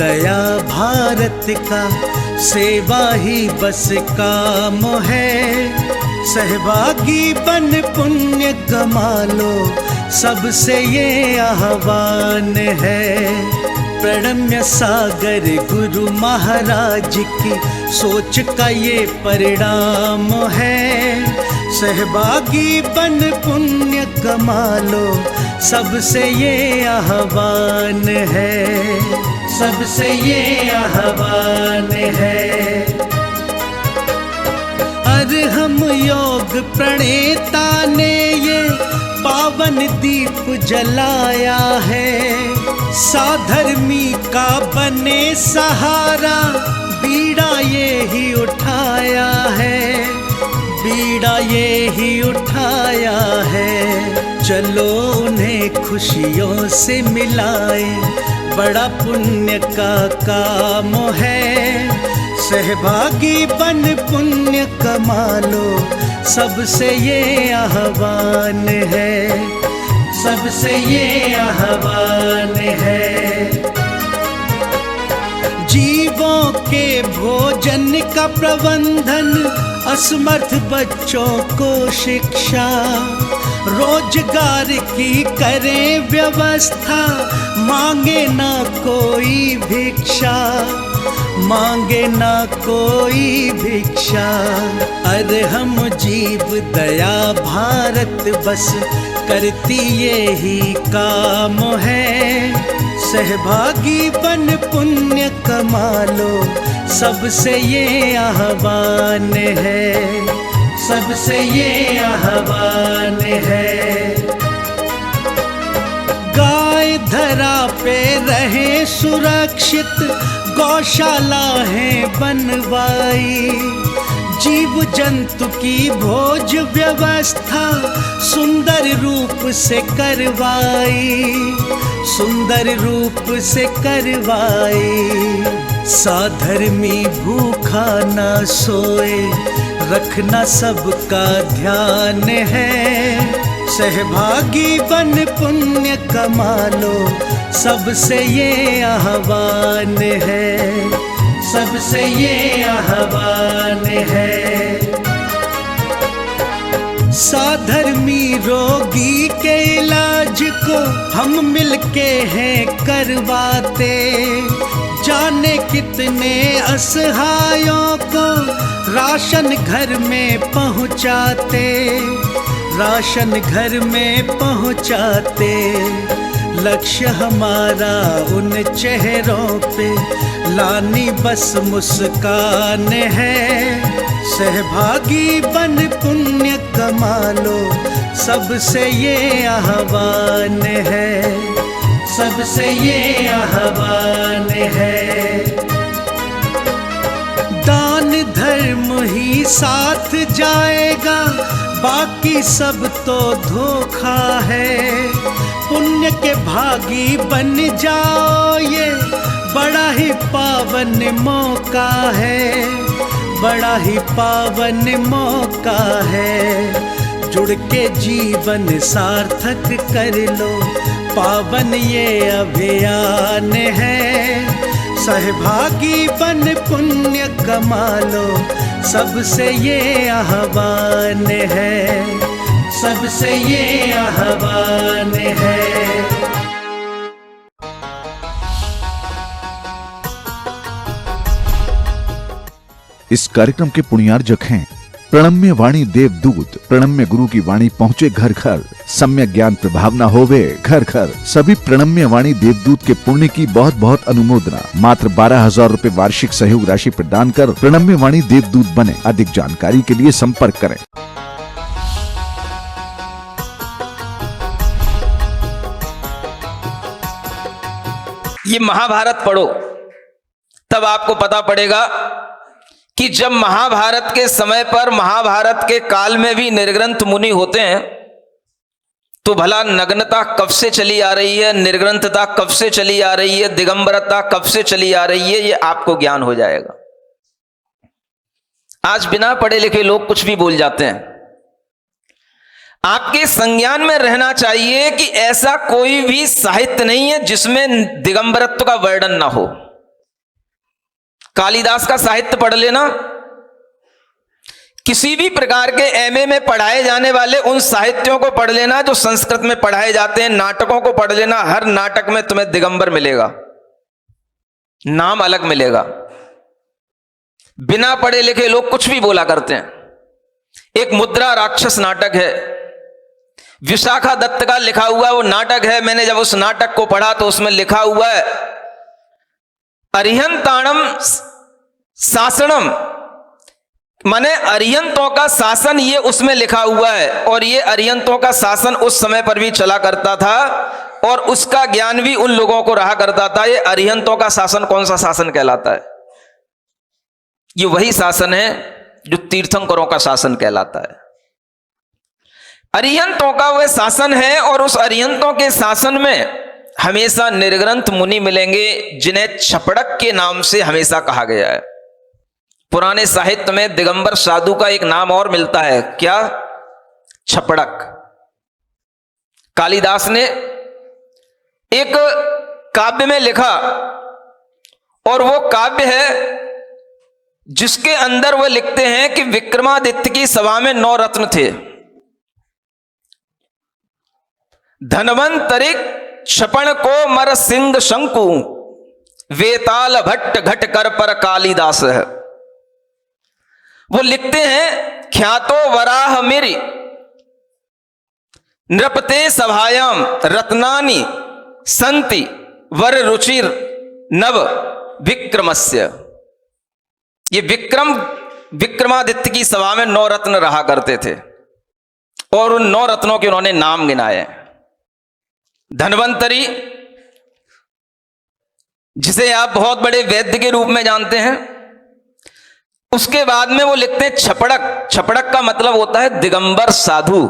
दया भारत का, सेवा ही बस काम है। सहभागी बन पुण्य कमा लो, सबसे ये आह्वान है। प्रणम्य सागर गुरु महाराज की सोच का ये परिणाम है। सहभागी बन पुण्य कमा लो, सबसे ये आह्वान है, सबसे ये आह्वान है। हम योग प्रणेता ने ये पावन दीप जलाया है। साधर्मी का बने सहारा, बीड़ा ये ही उठाया है, बीड़ा ये ही उठाया है। चलो उन्हें खुशियों से मिलाए, बड़ा पुण्य का काम है। सहभागी बन पुण्य कमा लो, सबसे ये आह्वान है, सबसे ये आह्वान है। जीवों के भोजन का प्रबंधन, असमर्थ बच्चों को शिक्षा, रोजगार की करें व्यवस्था, मांगे ना कोई भिक्षा, मांगे ना कोई भिक्षा। अरे हम जीव दया भारत बस करती ये ही काम है। सहभागी बन पुण्य कमा लो, सबसे ये आह्वान है, सबसे ये आह्वान है। गाय धरा पे रहे सुरक्षित, गौशाला है बनवाई, जीव जंतु की भोज व्यवस्था सुंदर रूप से करवाई, सुंदर रूप से करवाई। साधर्मी भूखा ना सोए, रखना सबका ध्यान है। सहभागी बन पुण्य कमा लो, सबसे ये आह्वान है, सबसे ये आह्वान है। साधर्मी रोगी के इलाज को हम मिलके हैं करवाते, जाने कितने असहायों को राशन घर में पहुंचाते, राशन घर में पहुंचाते। लक्ष्य हमारा उन चेहरों पे लानी बस मुस्कान है। सहभागी बन पुण्य कमा लो, सबसे ये आह्वान है, सबसे ये आह्वान है। दान धर्म ही साथ जाएगा, बाकी सब तो धोखा है। पुण्य के भागी बन जाओ, ये बड़ा ही पावन मौका है, बड़ा ही पावन मौका है। जुड़ के जीवन सार्थक कर लो, पावन ये अभियान है। सहभागी बन पुण्य कमा लो, सबसे ये आह्वान है, सबसे ये आह्वान है। इस कार्यक्रम के पुण्यार्जक हैं प्रणम्य वाणी देवदूत। प्रणम्य गुरु की वाणी पहुँचे घर घर, सम्यक ज्ञान प्रभावना होवे घर घर। सभी प्रणम्य वाणी देवदूत के पुण्य की बहुत बहुत अनुमोदना। मात्र 12,000 रुपए वार्षिक सहयोग राशि प्रदान कर प्रणम्य वाणी देवदूत बने। अधिक जानकारी के लिए संपर्क करें। ये महाभारत पढ़ो, तब आपको पता पड़ेगा कि जब महाभारत के समय पर, महाभारत के काल में भी निर्ग्रंथ मुनि होते हैं, तो भला नग्नता कब से चली आ रही है, निर्ग्रंथता कब से चली आ रही है, दिगंबरता कब से चली आ रही है, ये आपको ज्ञान हो जाएगा। आज बिना पढ़े लिखे लोग कुछ भी बोल जाते हैं। आपके संज्ञान में रहना चाहिए कि ऐसा कोई भी साहित्य नहीं है जिसमें दिगंबरत्व का वर्णन ना हो। कालिदास का साहित्य पढ़ लेना, किसी भी प्रकार के एमए में पढ़ाए जाने वाले उन साहित्यों को पढ़ लेना जो संस्कृत में पढ़ाए जाते हैं, नाटकों को पढ़ लेना, हर नाटक में तुम्हें दिगंबर मिलेगा, नाम अलग मिलेगा। बिना पढ़े लिखे लोग कुछ भी बोला करते हैं। एक मुद्रा राक्षस नाटक है, विशाखा दत्त का लिखा हुआ वो नाटक है। मैंने जब उस नाटक को पढ़ा तो उसमें लिखा हुआ है अरिहंताणम शासनम, माने अरिहंतों का शासन, ये उसमें लिखा हुआ है। और ये अरिहंतों का शासन उस समय पर भी चला करता था और उसका ज्ञान भी उन लोगों को रहा करता था। ये अरिहंतों का शासन कौन सा शासन कहलाता है? ये वही शासन है जो तीर्थंकरों का शासन कहलाता है। अरिहंतों का वह शासन है और उस अरिहंतों के शासन में हमेशा निर्ग्रंथ मुनि मिलेंगे जिन्हें छपड़क के नाम से हमेशा कहा गया है। पुराने साहित्य में दिगंबर साधु का एक नाम और मिलता है, क्या? छपड़क। कालिदास ने एक काव्य में लिखा और वो काव्य है जिसके अंदर वह लिखते हैं कि विक्रमादित्य की सभा में 9 रत्न थे। धनवंतरिक क्षपण को मर सिंह शंकु, वेताल भट्ट घट कर पर कालिदास है। वो लिखते हैं ख्यातो वराह मेरी नृपते सभायाम रत्नानि संति वर रुचिर नव विक्रमस्य। ये विक्रमादित्य की सभा में 9 रत्न रहा करते थे और उन 9 रत्नों के उन्होंने नाम गिनाए। धनवंतरी, जिसे आप बहुत बड़े वैद्य के रूप में जानते हैं। उसके बाद में वो लिखते हैं छपड़क। छपड़क का मतलब होता है दिगंबर साधु।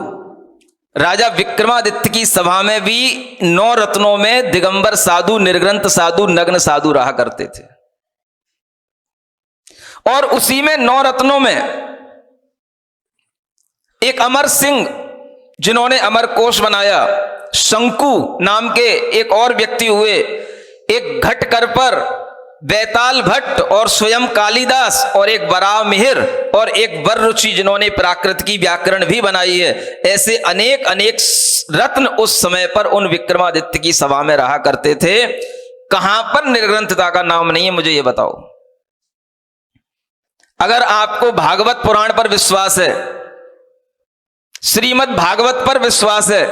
राजा विक्रमादित्य की सभा में भी 9 रत्नों में दिगंबर साधु, निर्ग्रंथ साधु, नग्न साधु रहा करते थे। और उसी में 9 रत्नों में एक अमर सिंह जिन्होंने अमर कोश बनाया, शंकु नाम के एक और व्यक्ति हुए, एक घटकर पर बैताल भट्ट और स्वयं कालिदास, और एक वराह मिहिर और एक वर रुचि जिन्होंने प्राकृत की व्याकरण भी बनाई है। ऐसे अनेक अनेक रत्न उस समय पर उन विक्रमादित्य की सभा में रहा करते थे। कहां पर निर्ग्रंथता का नाम नहीं है, मुझे यह बताओ। अगर आपको भागवत पुराण पर विश्वास है, श्रीमद् भागवत पर विश्वास है,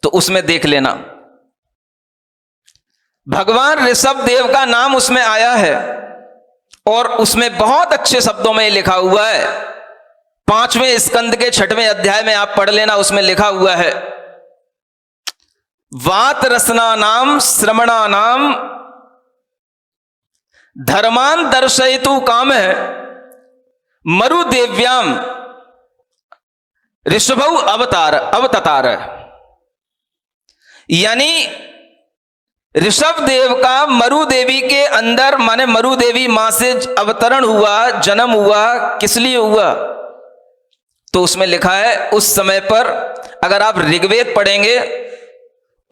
तो उसमें देख लेना भगवान ऋषभ देव का नाम उसमें आया है और उसमें बहुत अच्छे शब्दों में लिखा हुआ है। 5वें स्कंद के 6वें अध्याय में आप पढ़ लेना, उसमें लिखा हुआ है वात रसना नाम श्रमणा नाम धर्मान दर्शयतु काम है मरुदेव्याम ऋषभौ अवतार। यानी ऋषभ देव का मरु देवी के अंदर, माने मरु देवी मां से अवतरण हुआ, जन्म हुआ। किस लिए हुआ? तो उसमें लिखा है उस समय पर, अगर आप ऋग्वेद पढ़ेंगे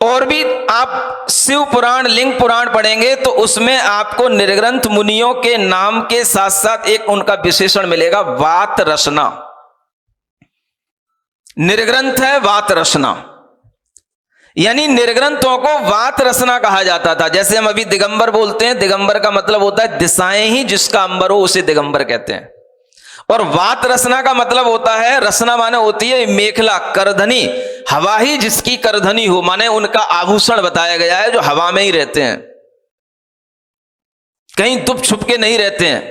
और भी आप शिव पुराण, लिंग पुराण पढ़ेंगे, तो उसमें आपको निर्ग्रंथ मुनियों के नाम के साथ साथ एक उनका विशेषण मिलेगा, वात रसना। निर्ग्रंथ है वात रसना, यानी निर्ग्रंथों को वात रसना कहा जाता था। जैसे हम अभी दिगंबर बोलते हैं, दिगंबर का मतलब होता है दिशाएं ही जिसका अंबर हो उसे दिगंबर कहते हैं। और वात रसना का मतलब होता है, रसना माने होती है मेखला, करधनी, हवा ही जिसकी करधनी हो, माने उनका आभूषण बताया गया है जो हवा में ही रहते हैं, कहीं दुप छुप के नहीं रहते हैं।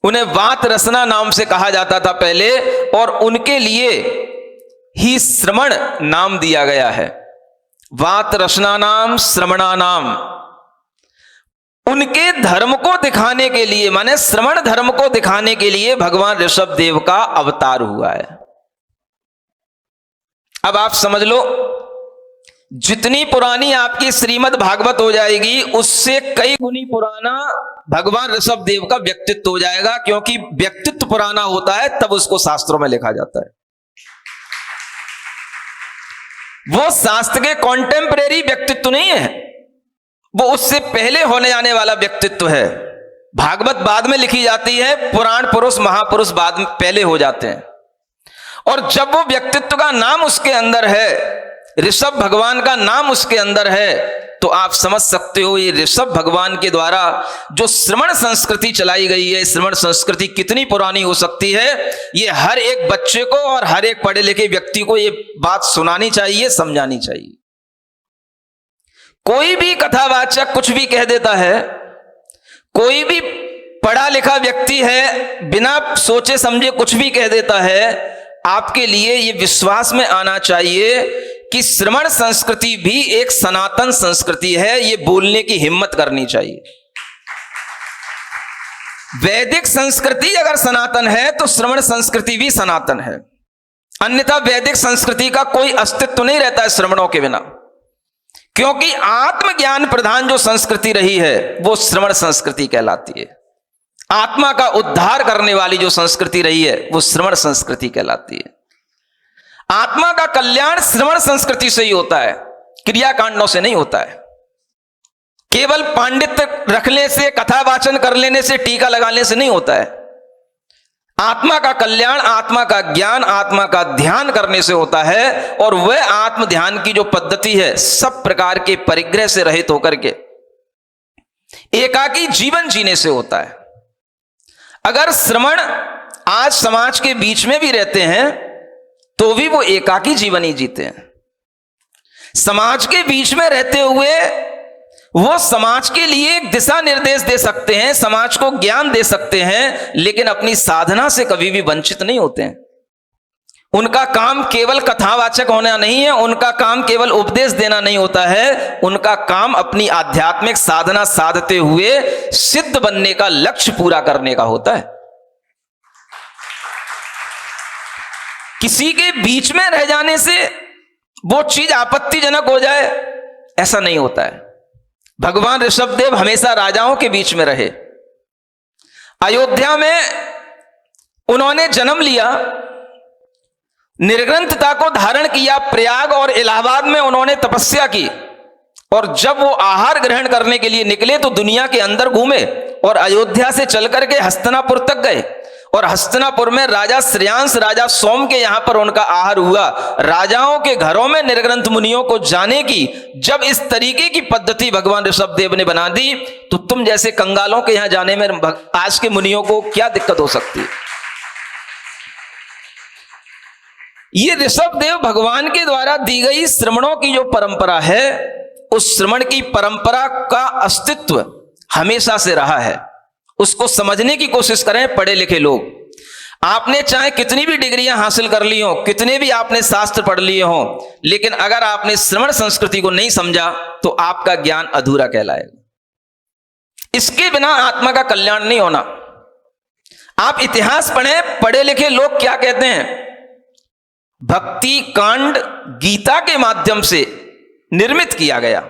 उन्हें वात रसना नाम से कहा जाता था पहले, और उनके लिए ही श्रमण नाम दिया गया है। वात रसना नाम श्रमणा नाम, उनके धर्म को दिखाने के लिए, माने श्रमण धर्म को दिखाने के लिए भगवान ऋषभ देव का अवतार हुआ है। अब आप समझ लो, जितनी पुरानी आपकी श्रीमद् भागवत हो जाएगी, उससे कई गुनी पुराना भगवान ऋषभ देव का व्यक्तित्व हो जाएगा, क्योंकि व्यक्तित्व पुराना होता है तब उसको शास्त्रों में लिखा जाता है। वो शास्त्र के कॉन्टेम्परेरी व्यक्तित्व नहीं है, वो उससे पहले होने आने वाला व्यक्तित्व है। भागवत बाद में लिखी जाती है, पुराण पुरुष महापुरुष बाद में पहले हो जाते हैं। और जब वो व्यक्तित्व का नाम उसके अंदर है, ऋषभ भगवान का नाम उसके अंदर है, तो आप समझ सकते हो ये ऋषभ भगवान के द्वारा जो श्रवण संस्कृति चलाई गई है, श्रवण संस्कृति कितनी पुरानी हो सकती है। ये हर एक बच्चे को और हर एक पढ़े लिखे व्यक्ति को ये बात सुनानी चाहिए, समझानी चाहिए। कोई भी कथावाचक कुछ भी कह देता है, कोई भी पढ़ा लिखा व्यक्ति है बिना सोचे समझे कुछ भी कह देता है। आपके लिए ये विश्वास में आना चाहिए कि श्रवण संस्कृति भी एक सनातन संस्कृति है, ये बोलने की हिम्मत करनी चाहिए। वैदिक संस्कृति अगर सनातन है तो श्रवण संस्कृति भी सनातन है, अन्यथा वैदिक संस्कृति का कोई अस्तित्व नहीं रहता है श्रवणों के बिना। क्योंकि आत्मज्ञान प्रधान जो संस्कृति रही है वो श्रवण संस्कृति कहलाती है। आत्मा का उद्धार करने वाली जो संस्कृति रही है वो श्रवण संस्कृति कहलाती है। आत्मा का कल्याण श्रवण संस्कृति से ही होता है, क्रियाकांडों से नहीं होता है। केवल पांडित्य रखने से, कथावाचन कर लेने से, टीका लगाने से नहीं होता है। आत्मा का कल्याण, आत्मा का ज्ञान, आत्मा का ध्यान करने से होता है। और वह आत्म ध्यान की जो पद्धति है सब प्रकार के परिग्रह से रहित होकर के एकाकी जीवन जीने से होता है। अगर श्रवण आज समाज के बीच में भी रहते हैं तो भी वो एकाकी जीवन ही जीते हैं। समाज के बीच में रहते हुए वो समाज के लिए एक दिशा निर्देश दे सकते हैं, समाज को ज्ञान दे सकते हैं, लेकिन अपनी साधना से कभी भी वंचित नहीं होते हैं। उनका काम केवल कथावाचक होना नहीं है, उनका काम केवल उपदेश देना नहीं होता है, उनका काम अपनी आध्यात्मिक साधना साधते हुए सिद्ध बनने का लक्ष्य पूरा करने का होता है। किसी के बीच में रह जाने से वो चीज आपत्तिजनक हो जाए, ऐसा नहीं होता है। भगवान ऋषभदेव हमेशा राजाओं के बीच में रहे। अयोध्या में उन्होंने जन्म लिया, निर्ग्रंथता को धारण किया, प्रयाग और इलाहाबाद में उन्होंने तपस्या की, और जब वो आहार ग्रहण करने के लिए निकले तो दुनिया के अंदर घूमे और अयोध्या से चल करके हस्तिनापुर तक गए। और हस्तिनापुर में राजा श्रेयांश, राजा सोम के यहां पर उनका आहार हुआ। राजाओं के घरों में निर्ग्रंथ मुनियों को जाने की जब इस तरीके की पद्धति भगवान ऋषभदेव ने बना दी, तो तुम जैसे कंगालों के यहां जाने में आज के मुनियों को क्या दिक्कत हो सकती है। ये ऋषभदेव भगवान के द्वारा दी गई श्रवणों की जो परंपरा है, उस श्रवण की परंपरा का अस्तित्व हमेशा से रहा है। उसको समझने की कोशिश करें पढ़े लिखे लोग। आपने चाहे कितनी भी डिग्रियां हासिल कर ली हो, कितने भी आपने शास्त्र पढ़ लिए हो, लेकिन अगर आपने श्रवण संस्कृति को नहीं समझा तो आपका ज्ञान अधूरा कहलाएगा। इसके बिना आत्मा का कल्याण नहीं होना। आप इतिहास पढ़ें, पढ़े लिखे लोग क्या कहते हैं। भक्ति कांड गीता के माध्यम से निर्मित किया गया,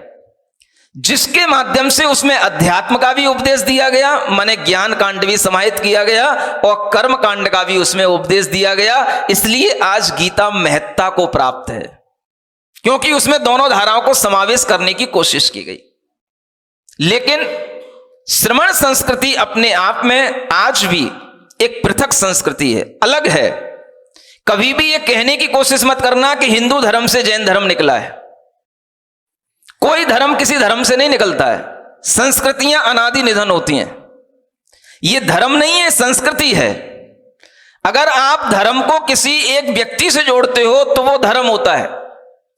जिसके माध्यम से उसमें अध्यात्म का भी उपदेश दिया गया, माने ज्ञान कांड भी समाहित किया गया, और कर्म कांड का भी उसमें उपदेश दिया गया। इसलिए आज गीता महत्ता को प्राप्त है, क्योंकि उसमें दोनों धाराओं को समावेश करने की कोशिश की गई। लेकिन श्रवण संस्कृति अपने आप में आज भी एक पृथक संस्कृति है, अलग है। कभी भी ये कहने की कोशिश मत करना कि हिंदू धर्म से जैन धर्म निकला है। कोई धर्म किसी धर्म से नहीं निकलता है। संस्कृतियां अनादि निधन होती हैं। ये धर्म नहीं है, संस्कृति है। अगर आप धर्म को किसी एक व्यक्ति से जोड़ते हो तो वो धर्म होता है,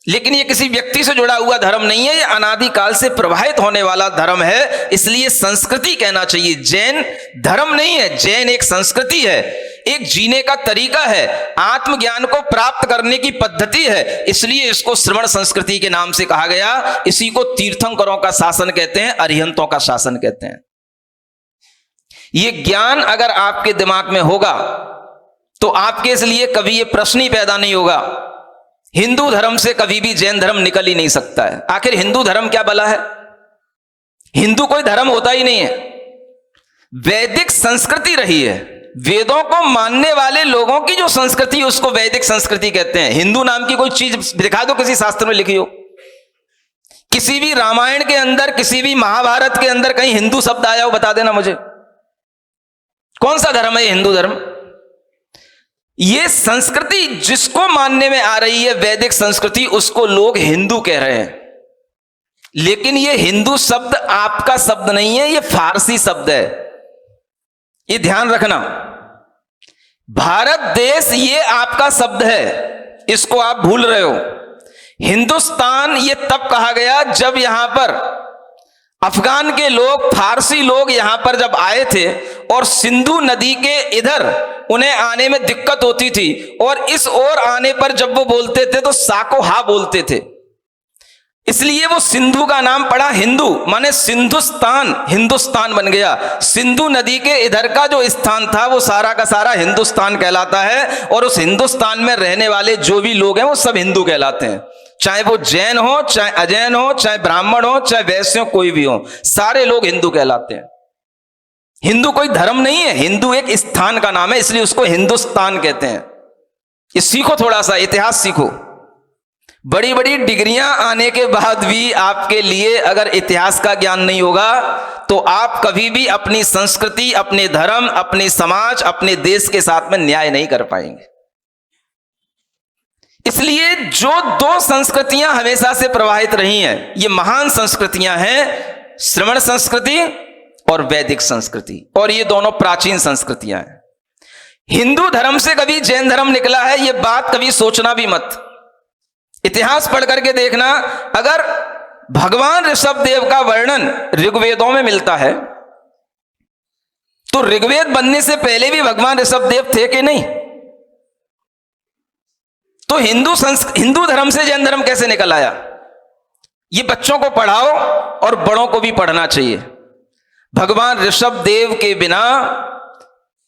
लेकिन ये किसी व्यक्ति से जुड़ा हुआ धर्म नहीं है, ये अनादि काल से प्रवाहित होने वाला धर्म है। इसलिए संस्कृति कहना चाहिए। जैन धर्म नहीं है, जैन एक संस्कृति है, एक जीने का तरीका है, आत्मज्ञान को प्राप्त करने की पद्धति है। इसलिए इसको श्रवण संस्कृति के नाम से कहा गया। इसी को तीर्थंकरों का शासन कहते हैं, अरिहंतों का शासन कहते हैं। ये ज्ञान अगर आपके दिमाग में होगा तो आपके इसलिए कभी ये प्रश्न ही पैदा नहीं होगा, हिंदू धर्म से कभी भी जैन धर्म निकल ही नहीं सकता है। आखिर हिंदू धर्म क्या भला है? हिंदू कोई धर्म होता ही नहीं है। वैदिक संस्कृति रही है। वेदों को मानने वाले लोगों की जो संस्कृति है उसको वैदिक संस्कृति कहते हैं। हिंदू नाम की कोई चीज दिखा दो किसी शास्त्र में लिखी हो। किसी भी रामायण के अंदर, किसी भी महाभारत के अंदर कहीं हिंदू शब्द आया हो, बता देना मुझे। कौन सा धर्म है हिंदू धर्म? ये संस्कृति जिसको मानने में आ रही है वैदिक संस्कृति, उसको लोग हिंदू कह रहे हैं। लेकिन ये हिंदू शब्द आपका शब्द नहीं है, ये फारसी शब्द है, ये ध्यान रखना। भारत देश ये आपका शब्द है, इसको आप भूल रहे हो। हिंदुस्तान ये तब कहा गया जब यहां पर अफगान के लोग, फारसी लोग यहां पर जब आए थे और सिंधु नदी के इधर उन्हें आने में दिक्कत होती थी, और इस ओर आने पर जब वो बोलते थे तो साको हा बोलते थे, इसलिए वो सिंधु का नाम पड़ा हिंदू, माने सिंधुस्तान, हिंदुस्तान बन गया। सिंधु नदी के इधर का जो स्थान था वो सारा का सारा हिंदुस्तान कहलाता है, और उस हिंदुस्तान में रहने वाले जो भी लोग हैं वो सब हिंदू कहलाते हैं, चाहे वो जैन हो, चाहे अजैन हो, चाहे ब्राह्मण हो, चाहे वैश्य हो, कोई भी हो, सारे लोग हिंदू कहलाते हैं। हिंदू कोई धर्म नहीं है, हिंदू एक स्थान का नाम है, इसलिए उसको हिंदुस्तान कहते हैं। ये सीखो, थोड़ा सा इतिहास सीखो। बड़ी बड़ी डिग्रियां आने के बाद भी आपके लिए अगर इतिहास का ज्ञान नहीं होगा तो आप कभी भी अपनी संस्कृति, अपने धर्म, अपने समाज, अपने देश के साथ में न्याय नहीं कर पाएंगे। इसलिए जो दो संस्कृतियां हमेशा से प्रवाहित रही हैं, ये महान संस्कृतियां हैं, श्रमण संस्कृति और वैदिक संस्कृति, और ये दोनों प्राचीन संस्कृतियां हैं। हिंदू धर्म से कभी जैन धर्म निकला है, ये बात कभी सोचना भी मत। इतिहास पढ़ करके देखना, अगर भगवान ऋषभदेव का वर्णन ऋग्वेदों में मिलता है तो ऋग्वेद बनने से पहले भी भगवान ऋषभदेव थे कि नहीं? तो हिंदू धर्म से जैन धर्म कैसे निकल आया? ये बच्चों को पढ़ाओ और बड़ों को भी पढ़ना चाहिए। भगवान ऋषभदेव के बिना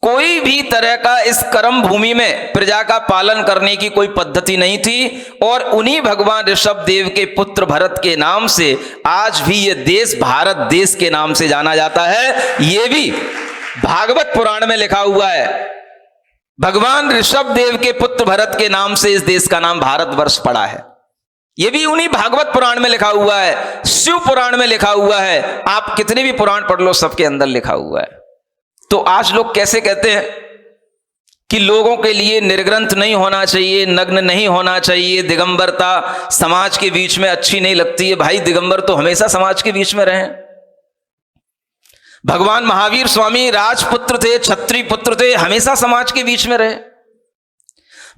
कोई भी तरह का इस कर्म भूमि में प्रजा का पालन करने की कोई पद्धति नहीं थी, और उन्हीं भगवान ऋषभदेव के पुत्र भरत के नाम से आज भी ये देश भारत देश के नाम से जाना जाता है। ये भी भागवत पुराण में लिखा हुआ है, भगवान ऋषभदेव के पुत्र भरत के नाम से इस देश का नाम भारतवर्ष पड़ा है। ये भी उन्हीं भागवत पुराण में लिखा हुआ है, शिव पुराण में लिखा हुआ है, आप कितने भी पुराण पढ़ लो सबके अंदर लिखा हुआ है। तो आज लोग कैसे कहते हैं कि लोगों के लिए निर्ग्रंथ नहीं होना चाहिए, नग्न नहीं होना चाहिए, दिगंबरता समाज के बीच में अच्छी नहीं लगती है। भाई दिगंबर तो हमेशा समाज के बीच में रहे। भगवान महावीर स्वामी राजपुत्र थे, क्षत्रिय पुत्र थे, हमेशा समाज के बीच में रहे।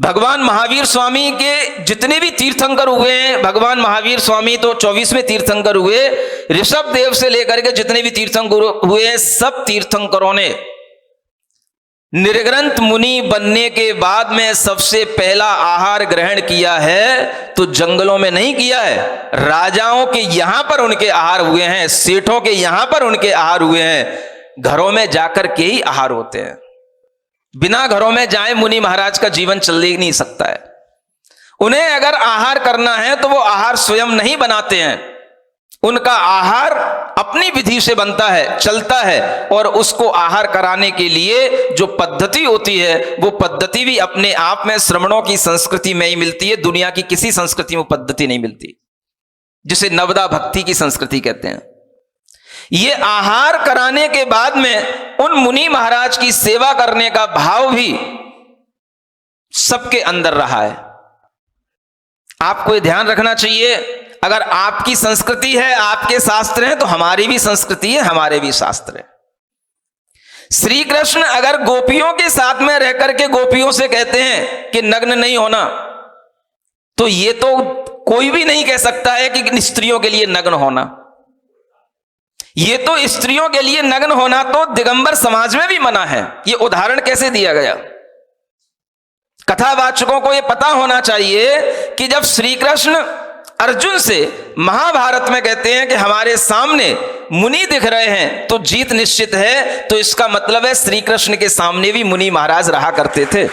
भगवान महावीर स्वामी के जितने भी तीर्थंकर हुए हैं, भगवान महावीर स्वामी तो 24वें तीर्थंकर हुए, ऋषभदेव से लेकर के जितने भी तीर्थंकर हुए हैं, सब तीर्थंकरों ने निर्ग्रंथ मुनि बनने के बाद में सबसे पहला आहार ग्रहण किया है तो जंगलों में नहीं किया है, राजाओं के यहां पर उनके आहार हुए हैं, सेठों के यहां पर उनके आहार हुए हैं। घरों में जाकर के ही आहार होते हैं, बिना घरों में जाए मुनि महाराज का जीवन चल ही नहीं सकता है। उन्हें अगर आहार करना है तो वो आहार स्वयं नहीं बनाते हैं, उनका आहार अपनी विधि से बनता है, चलता है, और उसको आहार कराने के लिए जो पद्धति होती है वो पद्धति भी अपने आप में श्रमणों की संस्कृति में ही मिलती है। दुनिया की किसी संस्कृति में पद्धति नहीं मिलती, जिसे नवदा भक्ति की संस्कृति कहते हैं। ये आहार कराने के बाद में उन मुनि महाराज की सेवा करने का भाव भी सबके अंदर रहा है। आपको ये ध्यान रखना चाहिए, अगर आपकी संस्कृति है, आपके शास्त्र हैं, तो हमारी भी संस्कृति है, हमारे भी शास्त्र है। श्री कृष्ण अगर गोपियों के साथ में रह करके गोपियों से कहते हैं कि नग्न नहीं होना, तो ये तो कोई भी नहीं कह सकता है कि स्त्रियों के लिए नग्न होना। ये तो स्त्रियों के लिए नग्न होना तो दिगंबर समाज में भी मना है। ये उदाहरण कैसे दिया गया? कथावाचकों को यह पता होना चाहिए कि जब श्री कृष्ण अर्जुन से महाभारत में कहते हैं कि हमारे सामने मुनि दिख रहे हैं तो जीत निश्चित है, तो इसका मतलब है श्री कृष्ण के सामने भी मुनि महाराज रहा करते थे।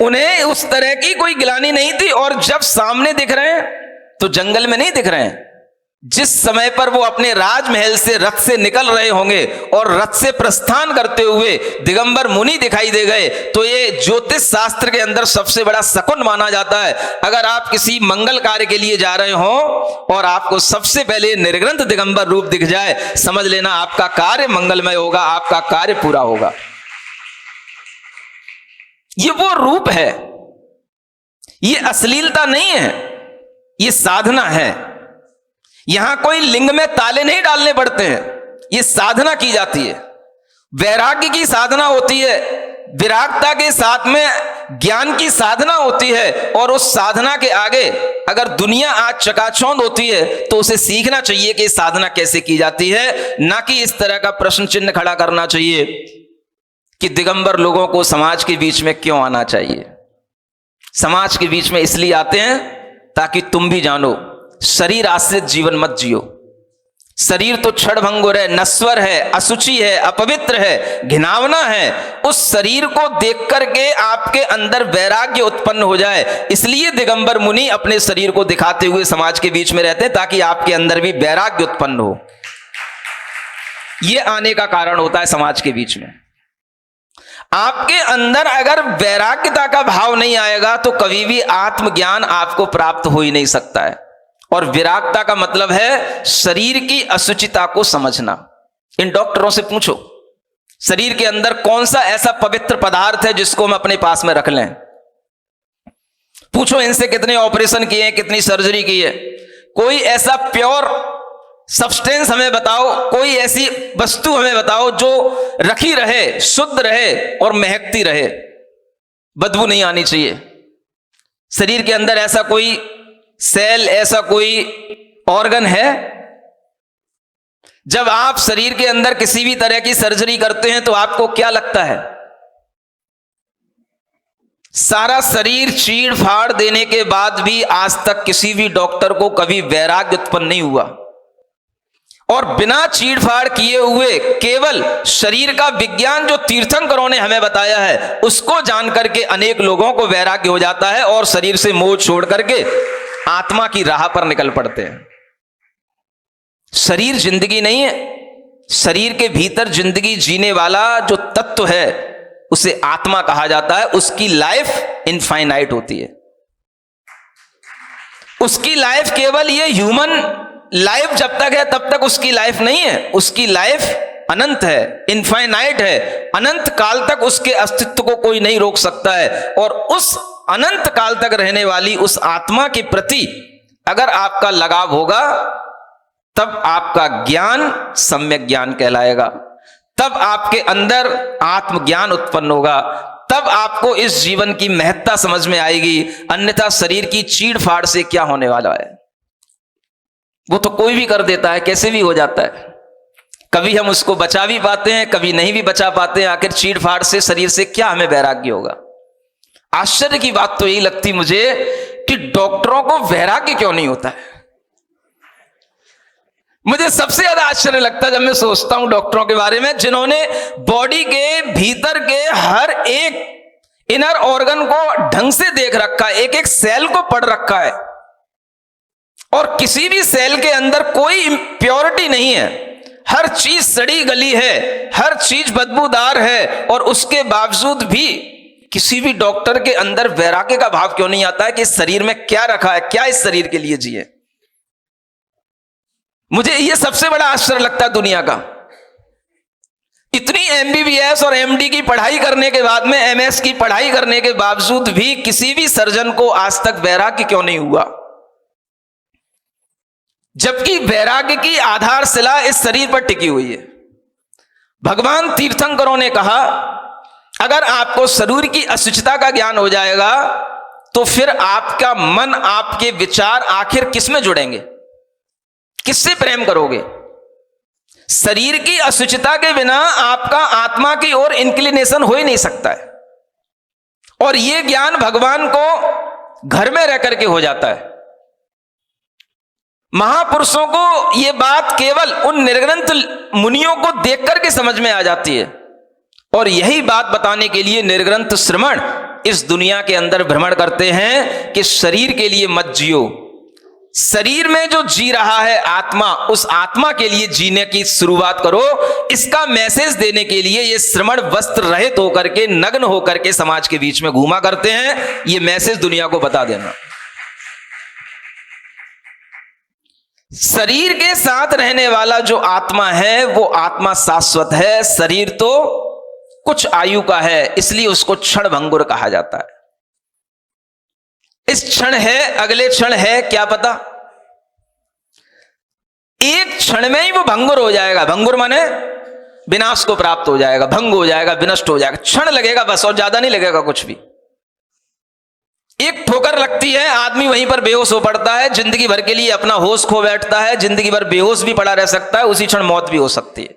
उन्हें उस तरह की कोई गिलानी नहीं थी, और जब सामने दिख रहे हैं तो जंगल में नहीं दिख रहे हैं, जिस समय पर वो अपने राजमहल से रथ से निकल रहे होंगे और रथ से प्रस्थान करते हुए दिगंबर मुनि दिखाई दे गए, तो ये ज्योतिष शास्त्र के अंदर सबसे बड़ा शकुन माना जाता है। अगर आप किसी मंगल कार्य के लिए जा रहे हो और आपको सबसे पहले निर्ग्रंथ दिगंबर रूप दिख जाए, समझ लेना आपका कार्य मंगलमय होगा, आपका कार्य पूरा होगा। ये वो रूप है, ये अश्लीलता नहीं है, ये साधना है। यहां कोई लिंग में ताले नहीं डालने पड़ते हैं, ये साधना की जाती है। वैराग्य की साधना होती है, विरागता के साथ में ज्ञान की साधना होती है। और उस साधना के आगे अगर दुनिया आज चकाचौंध होती है तो उसे सीखना चाहिए कि साधना कैसे की जाती है, ना कि इस तरह का प्रश्न चिन्ह खड़ा करना चाहिए कि दिगंबर लोगों को समाज के बीच में क्यों आना चाहिए। समाज के बीच में इसलिए आते हैं ताकि तुम भी जानो, शरीर आश्रित जीवन मत जियो। शरीर तो क्षणभंगुर है, नश्वर है, असुचि है, अपवित्र है, घिनावना है। उस शरीर को देख करके आपके अंदर वैराग्य उत्पन्न हो जाए, इसलिए दिगंबर मुनि अपने शरीर को दिखाते हुए समाज के बीच में रहते हैं, ताकि आपके अंदर भी वैराग्य उत्पन्न हो। यह आने का कारण होता है समाज के बीच में। आपके अंदर अगर वैराग्यता का भाव नहीं आएगा तो कभी भी आत्मज्ञान आपको प्राप्त हो ही नहीं सकता है। और विरागता का मतलब है शरीर की अशुचिता को समझना। इन डॉक्टरों से पूछो, शरीर के अंदर कौन सा ऐसा पवित्र पदार्थ है जिसको हम अपने पास में रख लें। पूछो इनसे कितने ऑपरेशन किए हैं, कितनी सर्जरी की है। कोई ऐसा प्योर सब्सटेंस हमें बताओ, कोई ऐसी वस्तु हमें बताओ जो रखी रहे, शुद्ध रहे और महकती रहे, बदबू नहीं आनी चाहिए। शरीर के अंदर ऐसा कोई सेल, ऐसा कोई ऑर्गन है? जब आप शरीर के अंदर किसी भी तरह की सर्जरी करते हैं तो आपको क्या लगता है? सारा शरीर चीड़ फाड़ देने के बाद भी आज तक किसी भी डॉक्टर को कभी वैराग्य उत्पन्न नहीं हुआ। और बिना चीड़ फाड़ किए हुए केवल शरीर का विज्ञान जो तीर्थंकरों ने हमें बताया है उसको जान करके अनेक लोगों को वैराग्य हो जाता है और शरीर से मोह छोड़ करके आत्मा की राह पर निकल पड़ते हैं। शरीर जिंदगी नहीं है, शरीर के भीतर जिंदगी जीने वाला जो तत्व है उसे आत्मा कहा जाता है। उसकी लाइफ इनफाइनाइट होती है, उसकी लाइफ केवल ये ह्यूमन लाइफ जब तक है तब तक उसकी लाइफ नहीं है, उसकी लाइफ अनंत है, इनफाइनाइट है। अनंत काल तक उसके अस्तित्व को कोई नहीं रोक सकता है। और उस अनंत काल तक रहने वाली उस आत्मा के प्रति अगर आपका लगाव होगा तब आपका ज्ञान सम्यक ज्ञान कहलाएगा, तब आपके अंदर आत्मज्ञान उत्पन्न होगा, तब आपको इस जीवन की महत्ता समझ में आएगी। अन्यथा शरीर की चीड़ फाड़ से क्या होने वाला है? वो तो कोई भी कर देता है, कैसे भी हो जाता है। कभी हम उसको बचा भी पाते हैं, कभी नहीं भी बचा पाते हैं। आखिर चीड़ फाड़ से शरीर से क्या हमें वैराग्य होगा? आश्चर्य की बात तो यही लगती मुझे कि डॉक्टरों को वैराग्य क्यों नहीं होता है। मुझे सबसे ज्यादा आश्चर्य लगता है जब मैं सोचता हूं डॉक्टरों के बारे में, जिन्होंने बॉडी के भीतर के हर एक इनर ऑर्गन को ढंग से देख रखा है, एक एक सेल को पढ़ रखा है और किसी भी सेल के अंदर कोई इम्प्योरिटी नहीं है। हर चीज सड़ी गली है, हर चीज बदबूदार है, और उसके बावजूद भी किसी भी डॉक्टर के अंदर वैराग्य का भाव क्यों नहीं आता है कि इस शरीर में क्या रखा है, क्या इस शरीर के लिए जिए। मुझे यह सबसे बड़ा आश्चर्य लगता है दुनिया का। इतनी एमबीबीएस और एमडी की पढ़ाई करने के बाद में, एमएस की पढ़ाई करने के बावजूद भी किसी भी सर्जन को आज तक वैराग्य क्यों नहीं हुआ, जबकि वैराग्य की आधारशिला इस शरीर पर टिकी हुई है। भगवान तीर्थंकरों ने कहा अगर आपको शरीर की अशुचिता का ज्ञान हो जाएगा तो फिर आपका मन, आपके विचार आखिर किस में जुड़ेंगे, किससे प्रेम करोगे? शरीर की अशुचिता के बिना आपका आत्मा की ओर इंक्लिनेशन हो ही नहीं सकता है। और यह ज्ञान भगवान को घर में रह करके हो जाता है। महापुरुषों को यह बात केवल उन निर्ग्रंथ मुनियों को देख करके समझ में आ जाती है। और यही बात बताने के लिए निर्ग्रंथ श्रमण इस दुनिया के अंदर भ्रमण करते हैं कि शरीर के लिए मत जियो, शरीर में जो जी रहा है आत्मा, उस आत्मा के लिए जीने की शुरुआत करो। इसका मैसेज देने के लिए ये श्रमण वस्त्र रहित होकर के, नग्न होकर के समाज के बीच में घूमा करते हैं। ये मैसेज दुनिया को बता देना। शरीर के साथ रहने वाला जो आत्मा है वो आत्मा शाश्वत है, शरीर तो कुछ आयु का है, इसलिए उसको क्षण भंगुर कहा जाता है। इस क्षण है, अगले क्षण है क्या पता, एक क्षण में ही वो भंगुर हो जाएगा। भंगुर माने विनाश को प्राप्त हो जाएगा, भंग हो जाएगा, विनष्ट हो जाएगा। क्षण लगेगा बस, और ज्यादा नहीं लगेगा कुछ भी। एक ठोकर लगती है, आदमी वहीं पर बेहोश हो पड़ता है, जिंदगी भर के लिए अपना होश खो बैठता है, जिंदगी भर बेहोश भी पड़ा रह सकता है, उसी क्षण मौत भी हो सकती है।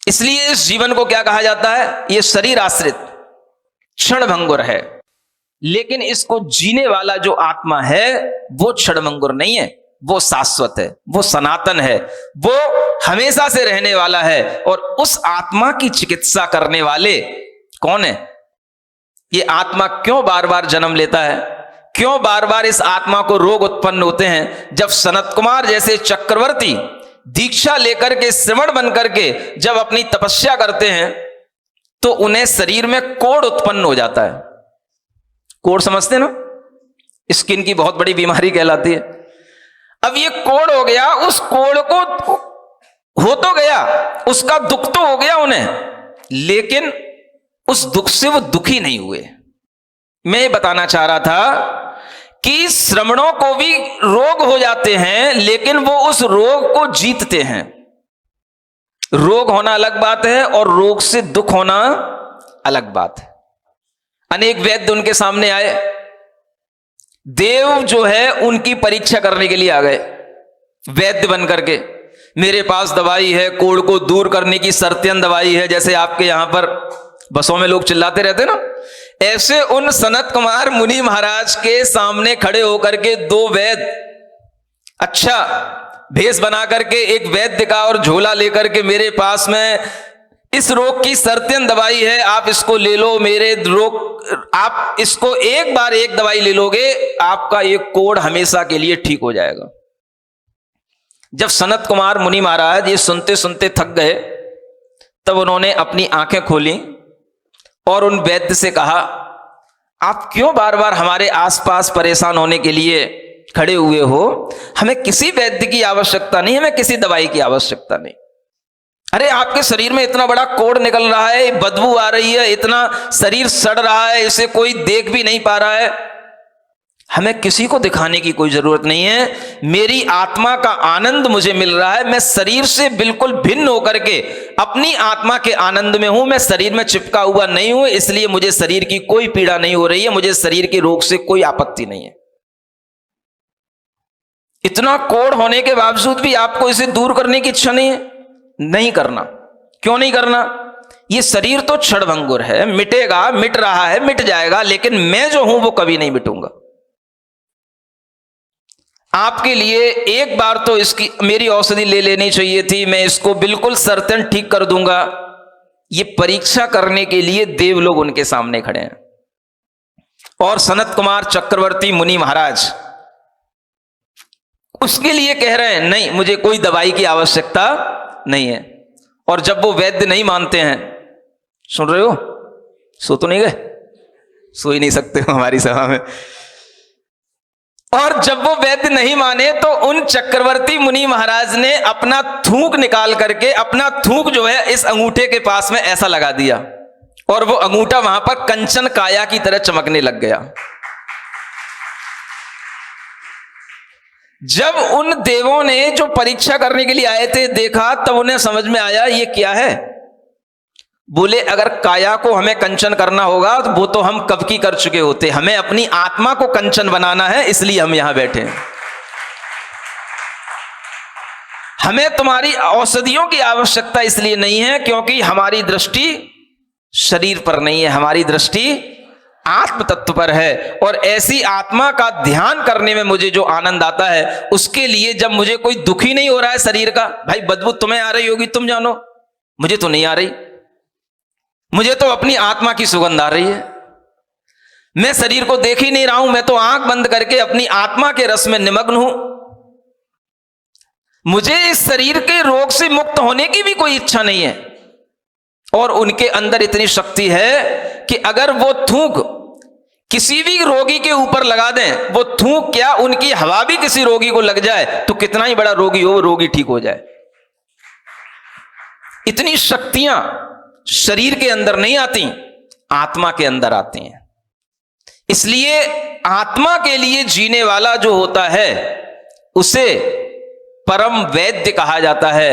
इसलिए इस जीवन को क्या कहा जाता है, ये शरीर आश्रित क्षण भंगुर है। लेकिन इसको जीने वाला जो आत्मा है वो क्षण भंगुर नहीं है, वो शाश्वत है, वो सनातन है, वो हमेशा से रहने वाला है। और उस आत्मा की चिकित्सा करने वाले कौन है? ये आत्मा क्यों बार बार जन्म लेता है, क्यों बार बार इस आत्मा को रोग उत्पन्न होते हैं? जब सनत कुमार जैसे चक्रवर्ती दीक्षा लेकर के, श्रमण बन करके जब अपनी तपस्या करते हैं तो उन्हें शरीर में कोढ़ उत्पन्न हो जाता है। कोढ़ समझते ना, स्किन की बहुत बड़ी बीमारी कहलाती है। अब ये कोढ़ हो गया, उस कोढ़ को हो तो गया, उसका दुख तो हो गया उन्हें, लेकिन उस दुख से वो दुखी नहीं हुए। मैं ये बताना चाह रहा था कि श्रमणों को भी रोग हो जाते हैं, लेकिन वो उस रोग को जीतते हैं। रोग होना अलग बात है और रोग से दुख होना अलग बात है। अनेक वैद्य उनके सामने आए, देव जो है उनकी परीक्षा करने के लिए आ गए वैद्य बन करके। मेरे पास दवाई है, कोढ़ को दूर करने की सर्त्यन दवाई है, जैसे आपके यहां पर बसों में लोग चिल्लाते रहते ना, ऐसे उन सनत कुमार मुनि महाराज के सामने खड़े होकर के दो वैद्य अच्छा भेष बना करके, एक वैद्य का और झोला लेकर के, मेरे पास में इस रोग की सर्त्यन दवाई है, आप इसको ले लो, मेरे रोग, आप इसको एक बार एक दवाई ले लोगे, आपका एक कोढ़ हमेशा के लिए ठीक हो जाएगा। जब सनत कुमार मुनि महाराज ये सुनते सुनते थक गए, तब उन्होंने अपनी आंखें खोली और उन वैद्य से कहा, आप क्यों बार बार हमारे आसपास परेशान होने के लिए खड़े हुए हो? हमें किसी वैद्य की आवश्यकता नहीं, हमें किसी दवाई की आवश्यकता नहीं। अरे आपके शरीर में इतना बड़ा कोढ़ निकल रहा है, बदबू आ रही है, इतना शरीर सड़ रहा है, इसे कोई देख भी नहीं पा रहा है, हमें किसी को दिखाने की कोई जरूरत नहीं है। मेरी आत्मा का आनंद मुझे मिल रहा है, मैं शरीर से बिल्कुल भिन्न होकर के अपनी आत्मा के आनंद में हूं, मैं शरीर में चिपका हुआ नहीं हूं, इसलिए मुझे शरीर की कोई पीड़ा नहीं हो रही है, मुझे शरीर के रोग से कोई आपत्ति नहीं है। इतना कोढ़ होने के बावजूद भी आपको इसे दूर करने की इच्छा नहीं है? नहीं करना। क्यों नहीं करना? ये शरीर तो क्षणभंगुर है, मिटेगा, मिट रहा है, मिट जाएगा, लेकिन मैं जो हूं वो कभी नहीं मिटूंगा। आपके लिए एक बार तो इसकी मेरी औषधि ले लेनी चाहिए थी, मैं इसको बिल्कुल सर्तन ठीक कर दूंगा। ये परीक्षा करने के लिए देव लोग उनके सामने खड़े हैं। और सनत कुमार चक्रवर्ती मुनि महाराज उसके लिए कह रहे हैं, नहीं, मुझे कोई दवाई की आवश्यकता नहीं है। और जब वो वैद्य नहीं मानते हैं, सुन रहे हो, सो तो नहीं गए, सो ही नहीं सकते हो हमारी सभा में। और जब वो वैद्य नहीं माने तो उन चक्रवर्ती मुनि महाराज ने अपना थूक निकाल करके, अपना थूक जो है इस अंगूठे के पास में ऐसा लगा दिया, और वो अंगूठा वहां पर कंचन काया की तरह चमकने लग गया। जब उन देवों ने जो परीक्षा करने के लिए आए थे देखा, तब उन्हें समझ में आया ये क्या है। बोले, अगर काया को हमें कंचन करना होगा तो वो तो हम कब की कर चुके होते, हमें अपनी आत्मा को कंचन बनाना है, इसलिए हम यहां बैठे हैं। हमें तुम्हारी औषधियों की आवश्यकता इसलिए नहीं है क्योंकि हमारी दृष्टि शरीर पर नहीं है, हमारी दृष्टि आत्म तत्व पर है। और ऐसी आत्मा का ध्यान करने में मुझे जो आनंद आता है, उसके लिए जब मुझे कोई दुखी नहीं हो रहा है शरीर का, भाई बदबू तुम्हें आ रही होगी, तुम जानो, मुझे तो नहीं आ रही, मुझे तो अपनी आत्मा की सुगंध आ रही है। मैं शरीर को देख ही नहीं रहा हूं, मैं तो आंख बंद करके अपनी आत्मा के रस में निमग्न हूं। मुझे इस शरीर के रोग से मुक्त होने की भी कोई इच्छा नहीं है। और उनके अंदर इतनी शक्ति है कि अगर वो थूक किसी भी रोगी के ऊपर लगा दें, वो थूक क्या, उनकी हवा भी किसी रोगी को लग जाए तो कितना ही बड़ा रोगी हो, वो रोगी ठीक हो जाए। इतनी शक्तियां शरीर के अंदर नहीं आती, आत्मा के अंदर आती हैं। इसलिए आत्मा के लिए जीने वाला जो होता है उसे परम वैद्य कहा जाता है।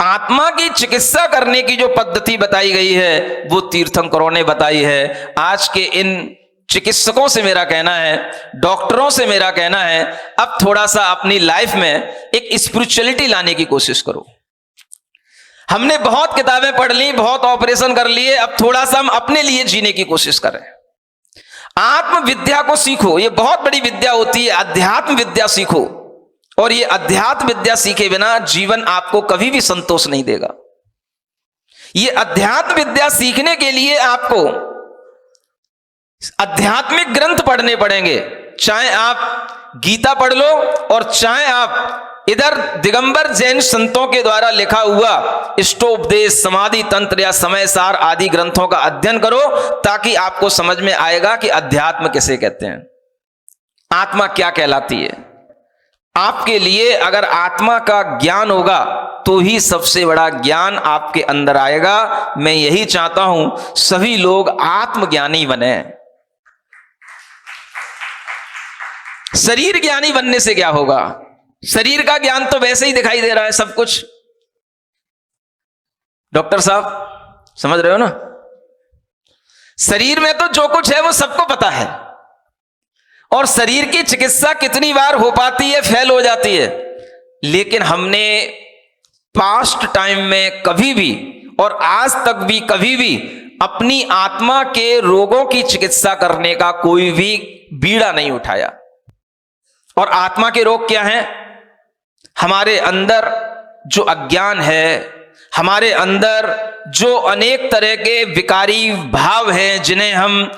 आत्मा की चिकित्सा करने की जो पद्धति बताई गई है वो तीर्थंकरों ने बताई है। आज के इन चिकित्सकों से मेरा कहना है, डॉक्टरों से मेरा कहना है, अब थोड़ा सा अपनी लाइफ में एक स्पिरिचुअलिटी लाने की कोशिश करो। हमने बहुत किताबें पढ़ ली, बहुत ऑपरेशन कर लिए, अब थोड़ा सा हम अपने लिए जीने की कोशिश करें। आत्म विद्या को सीखो, ये बहुत बड़ी विद्या होती है। अध्यात्म विद्या सीखो, और ये अध्यात्म विद्या सीखे बिना जीवन आपको कभी भी संतोष नहीं देगा। ये अध्यात्म विद्या सीखने के लिए आपको आध्यात्मिक ग्रंथ पढ़ने पड़ेंगे। चाहे आप गीता पढ़ लो और चाहे आप इधर दिगंबर जैन संतों के द्वारा लिखा हुआ इष्टोपदेश, समाधि तंत्र या समय सार आदि ग्रंथों का अध्ययन करो, ताकि आपको समझ में आएगा कि अध्यात्म किसे कहते हैं, आत्मा क्या कहलाती है। आपके लिए अगर आत्मा का ज्ञान होगा तो ही सबसे बड़ा ज्ञान आपके अंदर आएगा। मैं यही चाहता हूं सभी लोग आत्मज्ञानी बने। शरीर ज्ञानी बनने से क्या होगा? शरीर का ज्ञान तो वैसे ही दिखाई दे रहा है सब कुछ। डॉक्टर साहब समझ रहे हो ना, शरीर में तो जो कुछ है वो सबको पता है, और शरीर की चिकित्सा कितनी बार हो पाती है, फेल हो जाती है। लेकिन हमने पास्ट टाइम में कभी भी और आज तक भी कभी भी अपनी आत्मा के रोगों की चिकित्सा करने का कोई भी बीड़ा नहीं उठाया। और आत्मा के रोग क्या हैं? हमारे अंदर जो अज्ञान है, हमारे अंदर जो अनेक तरह के विकारी भाव हैं, जिन्हें हम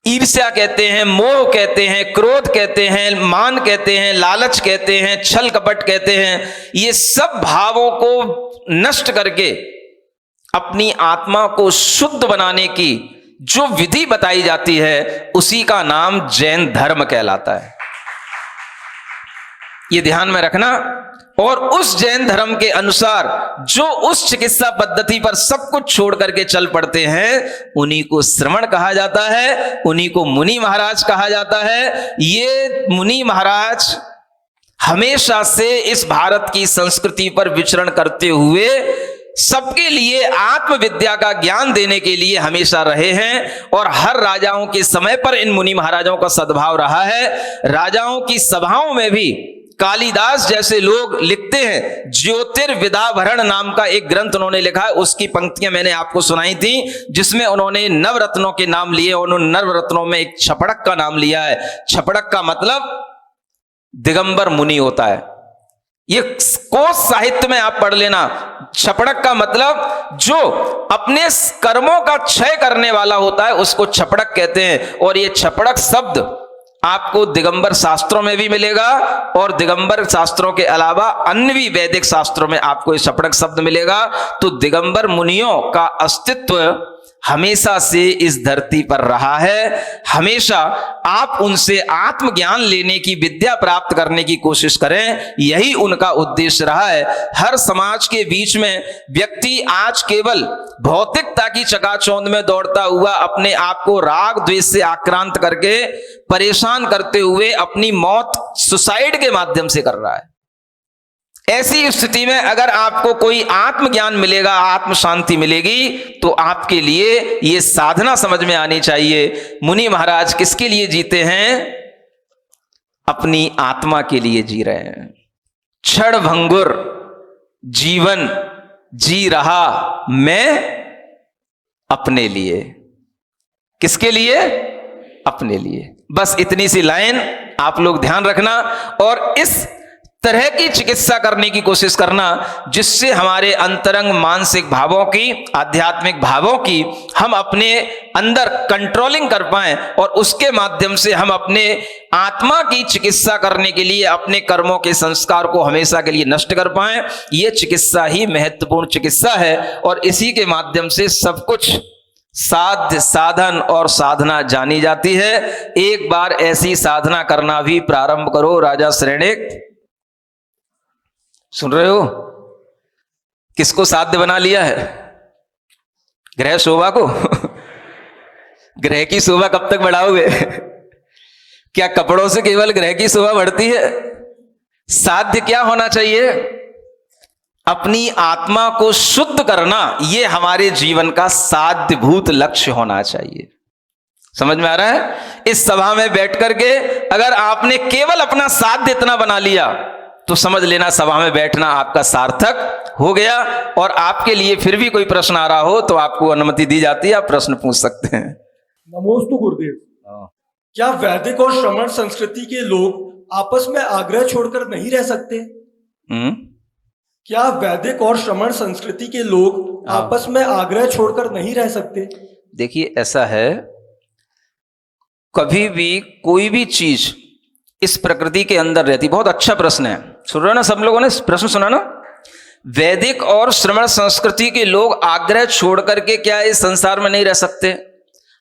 ईर्ष्या कहते हैं, मोह कहते हैं, क्रोध कहते हैं, मान कहते हैं, लालच कहते हैं, छल कपट कहते हैं, ये सब भावों को नष्ट करके अपनी आत्मा को शुद्ध बनाने की जो विधि बताई जाती है, उसी का नाम जैन धर्म कहलाता है। ये ध्यान में रखना। और उस जैन धर्म के अनुसार जो उस चिकित्सा पद्धति पर सब कुछ छोड़ करके चल पड़ते हैं, उन्हीं को श्रमण कहा जाता है, उन्हीं को मुनि महाराज कहा जाता है। ये मुनि महाराज हमेशा से इस भारत की संस्कृति पर विचरण करते हुए सबके लिए आत्मविद्या का ज्ञान देने के लिए हमेशा रहे हैं। और हर राजाओं के समय पर इन मुनि महाराजों का सद्भाव रहा है। राजाओं की सभाओं में भी कालिदास जैसे लोग लिखते हैं। ज्योतिर्विदाभरण नाम का एक ग्रंथ उन्होंने लिखा है, उसकी पंक्तियां मैंने आपको सुनाई थी, जिसमें उन्होंने नवरत्नों के नाम लिए। उन्होंने नवरत्नों में एक छपड़क का नाम लिया है। छपड़क का मतलब दिगंबर मुनि होता है। ये कोश साहित्य में आप पढ़ लेना। छपड़क का मतलब जो अपने कर्मों का क्षय करने वाला होता है, उसको छपड़क कहते हैं। और ये छपड़क शब्द आपको दिगंबर शास्त्रों में भी मिलेगा, और दिगंबर शास्त्रों के अलावा अन्य भी वैदिक शास्त्रों में आपको ये छपड़क शब्द मिलेगा। तो दिगंबर मुनियों का अस्तित्व हमेशा से इस धरती पर रहा है। हमेशा आप उनसे आत्मज्ञान लेने की विद्या प्राप्त करने की कोशिश करें, यही उनका उद्देश्य रहा है। हर समाज के बीच में व्यक्ति आज केवल भौतिकता की चकाचौंध में दौड़ता हुआ अपने आप को राग द्वेष से आक्रांत करके परेशान करते हुए अपनी मौत सुसाइड के माध्यम से कर रहा है। ऐसी स्थिति में अगर आपको कोई आत्मज्ञान मिलेगा, आत्म शांति मिलेगी, तो आपके लिए यह साधना समझ में आनी चाहिए। मुनि महाराज किसके लिए जीते हैं? अपनी आत्मा के लिए जी रहे हैं। क्षण भंगुर जीवन जी रहा मैं अपने लिए। किसके लिए? अपने लिए। बस इतनी सी लाइन आप लोग ध्यान रखना। और इस तरह की चिकित्सा करने की कोशिश करना जिससे हमारे अंतरंग मानसिक भावों की, आध्यात्मिक भावों की हम अपने अंदर कंट्रोलिंग कर पाएं और उसके माध्यम से हम अपने आत्मा की चिकित्सा करने के लिए अपने कर्मों के संस्कार को हमेशा के लिए नष्ट कर पाएं। यह चिकित्सा ही महत्वपूर्ण चिकित्सा है और इसी के माध्यम से सब कुछ साध्य, साधन और साधना जानी जाती है। एक बार ऐसी साधना करना भी प्रारंभ करो। राजा श्रेणिक, सुन रहे हो? किसको साध्य बना लिया है? ग्रह शोभा को। ग्रह की शोभा कब तक बढ़ाओगे? क्या कपड़ों से केवल ग्रह की शोभा बढ़ती है? साध्य क्या होना चाहिए? अपनी आत्मा को शुद्ध करना, यह हमारे जीवन का साध्यभूत लक्ष्य होना चाहिए। समझ में आ रहा है? इस सभा में बैठ करके अगर आपने केवल अपना साध्य इतना बना लिया तो समझ लेना सभा में बैठना आपका सार्थक हो गया। और आपके लिए फिर भी कोई प्रश्न आ रहा हो तो आपको अनुमति दी जाती है, आप प्रश्न पूछ सकते हैं। नमोस्तु गुरुदेव। क्या वैदिक और श्रमण संस्कृति के लोग आपस में आग्रह छोड़कर नहीं रह सकते? क्या वैदिक और श्रमण संस्कृति के लोग आपस में आग्रह छोड़कर नहीं रह सकते? देखिए, ऐसा है, कभी भी कोई भी चीज इस प्रकृति के अंदर रहती। बहुत अच्छा प्रश्न है, सुन रहे हो ना? सब लोगों ने प्रश्न सुना ना? वैदिक और श्रमण संस्कृति के लोग आग्रह छोड़ करके क्या इस संसार में नहीं रह सकते?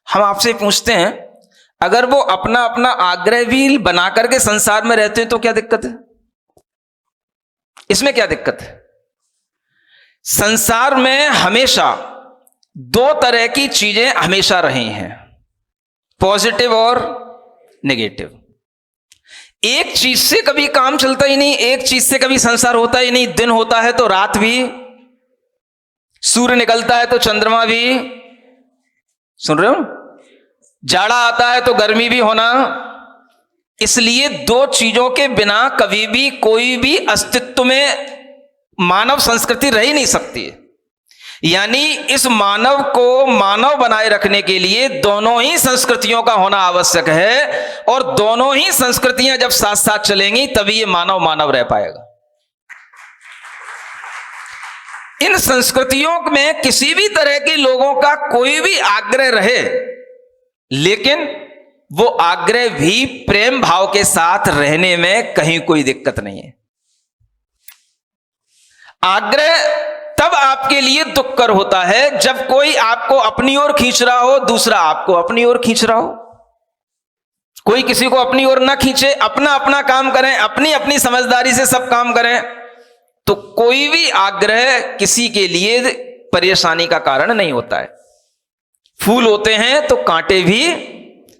हम आपसे पूछते हैं, अगर वो अपना अपना आग्रह भी बना करके संसार में रहते हैं तो क्या दिक्कत है? इसमें क्या दिक्कत है? संसार में हमेशा दो तरह की चीजें हमेशा रही हैं, पॉजिटिव और नेगेटिव। एक चीज से कभी काम चलता ही नहीं, एक चीज से कभी संसार होता ही नहीं। दिन होता है तो रात भी, सूर्य निकलता है तो चंद्रमा भी, सुन रहे हो? जाड़ा आता है तो गर्मी भी होना। इसलिए दो चीजों के बिना कभी भी कोई भी अस्तित्व में मानव संस्कृति रह ही नहीं सकती है। यानी इस मानव को मानव बनाए रखने के लिए दोनों ही संस्कृतियों का होना आवश्यक है और दोनों ही संस्कृतियां जब साथ साथ चलेंगी तभी ये मानव मानव रह पाएगा। इन संस्कृतियों में किसी भी तरह के लोगों का कोई भी आग्रह रहे, लेकिन वो आग्रह भी प्रेम भाव के साथ रहने में कहीं कोई दिक्कत नहीं है। आग्रह तब आपके लिए दुखकर होता है जब कोई आपको अपनी ओर खींच रहा हो, दूसरा आपको अपनी ओर खींच रहा हो। कोई किसी को अपनी ओर ना खींचे, अपना अपना काम करें, अपनी अपनी समझदारी से सब काम करें, तो कोई भी आग्रह किसी के लिए परेशानी का कारण नहीं होता है। फूल होते हैं तो कांटे भी,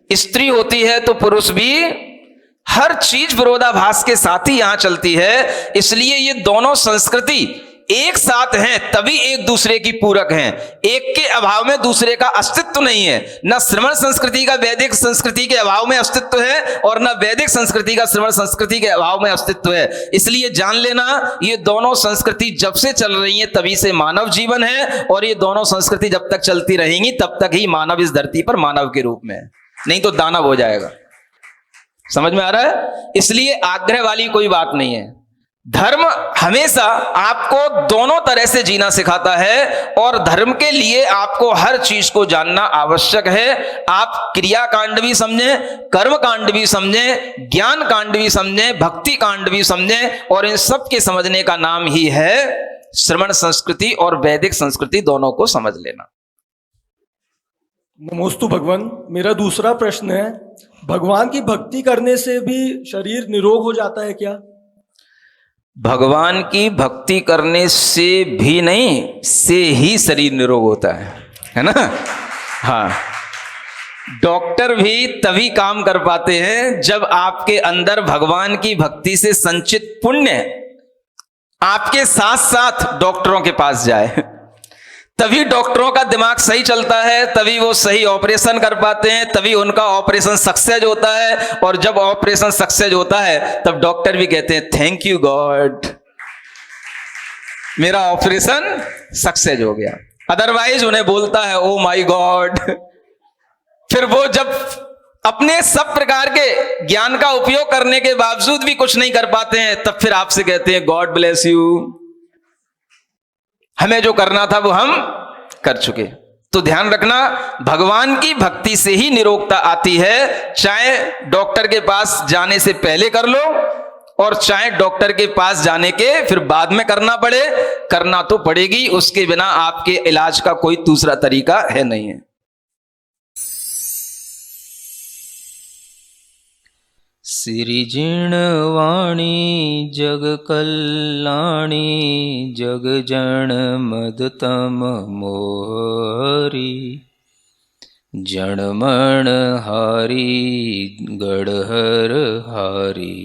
स्त्री होती है तो पुरुष भी, हर चीज विरोधाभास के साथ ही यहां चलती है। इसलिए ये दोनों संस्कृति एक साथ हैं तभी एक दूसरे की पूरक हैं। एक के अभाव में दूसरे का अस्तित्व नहीं है। न श्रमण संस्कृति का वैदिक संस्कृति के अभाव में अस्तित्व है और न वैदिक संस्कृति का श्रमण संस्कृति के अभाव में अस्तित्व है। इसलिए जान लेना, ये दोनों संस्कृति जब से चल रही है तभी से मानव जीवन है और ये दोनों संस्कृति जब तक चलती रहेंगी तब तक ही मानव इस धरती पर मानव के रूप में है, नहीं तो दानव हो जाएगा। समझ में आ रहा है? इसलिए आग्रह वाली कोई बात नहीं है। धर्म हमेशा आपको दोनों तरह से जीना सिखाता है और धर्म के लिए आपको हर चीज को जानना आवश्यक है। आप क्रिया कांड भी समझें, कर्म कांड भी समझें, ज्ञान कांड भी समझें, भक्ति कांड भी समझें, और इन सब के समझने का नाम ही है श्रमण संस्कृति और वैदिक संस्कृति, दोनों को समझ लेना। नमोस्तु भगवान। मेरा दूसरा प्रश्न है, भगवान की भक्ति करने से भी शरीर निरोग हो जाता है क्या? भगवान की भक्ति करने से भी नहीं, से ही शरीर निरोग होता है ना? हाँ, डॉक्टर भी तभी काम कर पाते हैं जब आपके अंदर भगवान की भक्ति से संचित पुण्य आपके साथ साथ डॉक्टरों के पास जाए। तभी डॉक्टरों का दिमाग सही चलता है, तभी वो सही ऑपरेशन कर पाते हैं, तभी उनका ऑपरेशन सक्सेस होता है। और जब ऑपरेशन सक्सेस होता है तब डॉक्टर भी कहते हैं थैंक यू गॉड, मेरा ऑपरेशन सक्सेस हो गया। अदरवाइज उन्हें बोलता है ओ माय गॉड। फिर वो जब अपने सब प्रकार के ज्ञान का उपयोग करने के बावजूद भी कुछ नहीं कर पाते हैं, तब फिर आपसे कहते हैं गॉड ब्लेस यू, हमें जो करना था वो हम कर चुके। तो ध्यान रखना, भगवान की भक्ति से ही निरोगता आती है, चाहे डॉक्टर के पास जाने से पहले कर लो और चाहे डॉक्टर के पास जाने के फिर बाद में करना पड़े, करना तो पड़ेगी, उसके बिना आपके इलाज का कोई दूसरा तरीका है नहीं है। सिरिजिणवाणी जग कल्याणी जग जन मदतम मोहरी जनमण हारी गढ़हर हारी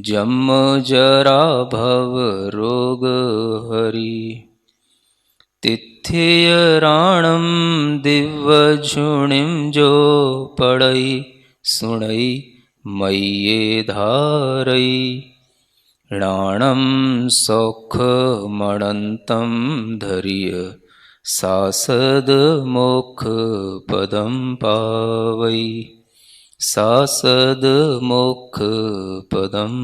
जम जरा भव रोग हरि तिथ्य राणम दिव्य झुणिम जो पढ़ई सुणई मय्ये धारई राणम सौख मणंतम धर्य सासद मोक्ष पदम पावई सासद मोक्ष पदम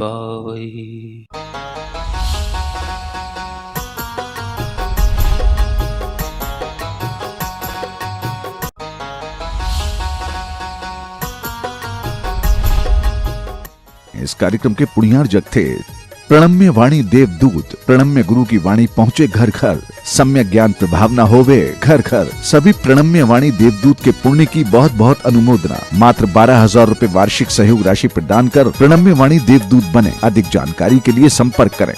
पावई। इस कार्यक्रम के पुण्यार्जक थे प्रणम्य वाणी देवदूत। प्रणम्य गुरु की वाणी पहुंचे घर घर, सम्यक ज्ञान प्रभावना होवे घर घर। सभी प्रणम्य वाणी देवदूत के पुण्य की बहुत बहुत अनुमोदना। मात्र 12,000 रुपए वार्षिक सहयोग राशि प्रदान कर प्रणम्य वाणी देवदूत बने। अधिक जानकारी के लिए संपर्क करें।